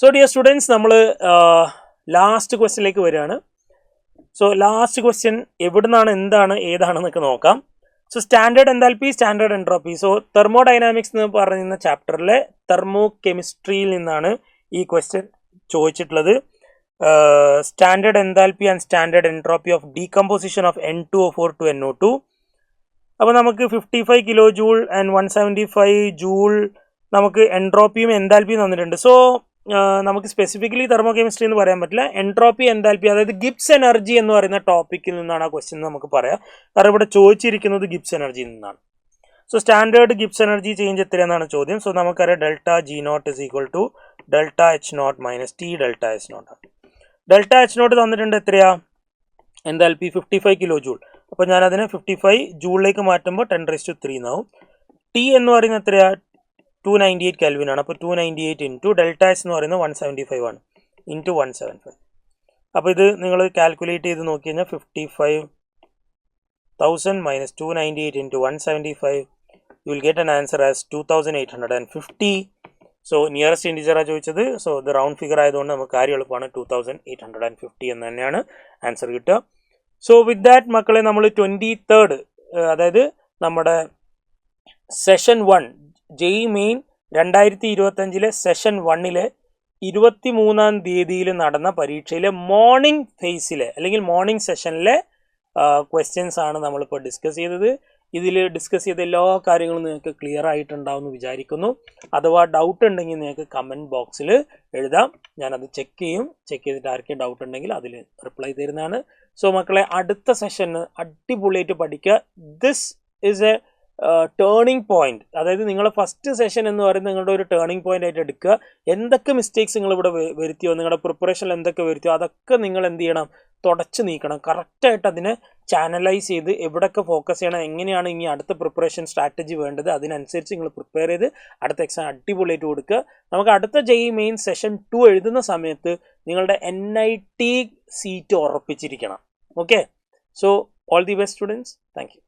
So dear students, നമ്മൾ last ക്വസ്റ്റ്യനിലേക്ക് വരികയാണ്. സോ ലാസ്റ്റ് ക്വസ്റ്റ്യൻ എവിടുന്നാണ്, എന്താണ്, ഏതാണെന്നൊക്കെ നോക്കാം. So standard enthalpy, standard entropy. So thermodynamics എന്ന് പറയുന്ന ചാപ്റ്ററിലെ തെർമോ കെമിസ്ട്രിയിൽ നിന്നാണ് ഈ ക്വസ്റ്റ്യൻ ചോദിച്ചിട്ടുള്ളത്. Standard enthalpy and standard entropy of decomposition of N2O4 to NO2. അപ്പോൾ നമുക്ക് 55 കിലോ ജൂൾ ആൻഡ് 175 ജൂൾ നമുക്ക് എൻട്രോപ്പിയും എൻതാൽപ്പിയും തന്നിട്ടുണ്ട്. സോ നമുക്ക് സ്പെസിഫിക്കലി തെർമോ കെമിസ്ട്രി എന്ന് പറയാൻ പറ്റില്ല. എൻട്രോപ്പി, എൻതാൽപ്പി, അതായത് ഗിബ്സ് എനർജി എന്ന് പറയുന്ന ടോപ്പിക്കിൽ നിന്നാണ് ആ ക്വസ്റ്റ്യൻ നമുക്ക് പറയാം. കാരണം ഇവിടെ ചോദിച്ചിരിക്കുന്നത് ഗിബ്സ് എനർജിയിൽ നിന്നാണ്. So standard Gibbs energy change എത്രയെന്നാണ് ചോദ്യം. സോ നമുക്കറിയാം delta G naught is equal to delta H naught minus T delta H naught ആണ്. ഡെൽറ്റ എച്ച് നോട്ട് തന്നിട്ടുണ്ട് എത്രയാ, എൻതാൽപ്പി 55 കിലോ ജൂൾ. അപ്പോൾ ഞാനതിനെ 55 ജൂളിലേക്ക് മാറ്റുമ്പോൾ 10⁻³ എന്നാവും. ടി എന്ന് പറയുന്നത് എത്രയാ, 298 കെൽവിൻ ആണ്. അപ്പോൾ 298 ഇൻറ്റു ഡെൽറ്റ എച്ച് എന്ന് പറയുന്നത് 175 ആണ്, ഇൻറ്റു 175. അപ്പോൾ ഇത് നിങ്ങൾ കാൽക്കുലേറ്റ് ചെയ്ത് നോക്കി കഴിഞ്ഞാൽ 55,000 minus 298 into 175, you will get an answer as 2850. So nearest ഇൻഡിജറാണ് ചോദിച്ചത്. സോ ഇത് റൗണ്ട് ഫിഗർ ആയതുകൊണ്ട് നമുക്ക് കാര്യം എളുപ്പമാണ്. 2850 എന്ന് തന്നെയാണ് ആൻസർ കിട്ടുക. സോ വിത്ത് ദാറ്റ് മക്കളെ, നമ്മൾ 23rd, അതായത് നമ്മുടെ സെഷൻ 1 ജെഇ മെയിൻ 2025 സെഷൻ 1 23-ാം തീയതിയിൽ നടന്ന പരീക്ഷയിലെ മോർണിംഗ് ഫേസിലെ അല്ലെങ്കിൽ മോർണിംഗ് സെഷനിലെ ക്വസ്റ്റ്യൻസ് ആണ് നമ്മളിപ്പോൾ ഡിസ്കസ് ചെയ്തത്. ഇതിൽ ഡിസ്കസ് ചെയ്ത എല്ലാ കാര്യങ്ങളും നിങ്ങൾക്ക് ക്ലിയർ ആയിട്ടുണ്ടാവുമെന്ന് വിചാരിക്കുന്നു. അഥവാ ഡൗട്ട് ഉണ്ടെങ്കിൽ നിങ്ങൾക്ക് കമൻറ്റ് ബോക്സിൽ എഴുതാം, ഞാനത് ചെക്ക് ചെയ്യും. ചെക്ക് ചെയ്തിട്ട് ആർക്കും ഡൗട്ട് ഉണ്ടെങ്കിൽ അതിൽ റിപ്ലൈ തരുന്നതാണ്. സോ മക്കളെ, അടുത്ത സെഷന് അടിപൊളിയായിട്ട് പഠിക്കുക. This is A turning point. അതായത് നിങ്ങളെ ഫസ്റ്റ് സെഷൻ എന്ന് പറയുന്നത് നിങ്ങളുടെ ഒരു ടേണിംഗ് പോയിന്റ് ആയിട്ട് എടുക്കുക. എന്തൊക്കെ മിസ്റ്റേക്സ് നിങ്ങൾ ഇവിടെ വരുത്തിയോ, നിങ്ങളുടെ പ്രിപ്പറേഷനിൽ എന്തൊക്കെ വരുത്തിയോ, അതൊക്കെ നിങ്ങൾ എന്ത് ചെയ്യണം, തുടച്ച് നീക്കണം. കറക്റ്റായിട്ട് അതിനെ ചാനലൈസ് ചെയ്ത് എവിടെയൊക്കെ ഫോക്കസ് ചെയ്യണം, എങ്ങനെയാണ് ഇനി അടുത്ത പ്രിപ്പറേഷൻ സ്ട്രാറ്റജി വേണ്ടത്, അതിനനുസരിച്ച് നിങ്ങൾ പ്രിപ്പയർ ചെയ്ത് അടുത്ത എക്സാം അടിപൊളിയായിട്ട് കൊടുക്കുക. നമുക്ക് അടുത്ത ജെഇ മെയിൻ സെഷൻ 2 എഴുതുന്ന സമയത്ത് നിങ്ങളുടെ NIT സീറ്റ് ഉറപ്പിച്ചിരിക്കണം. Okay, so all the best students. Thank U.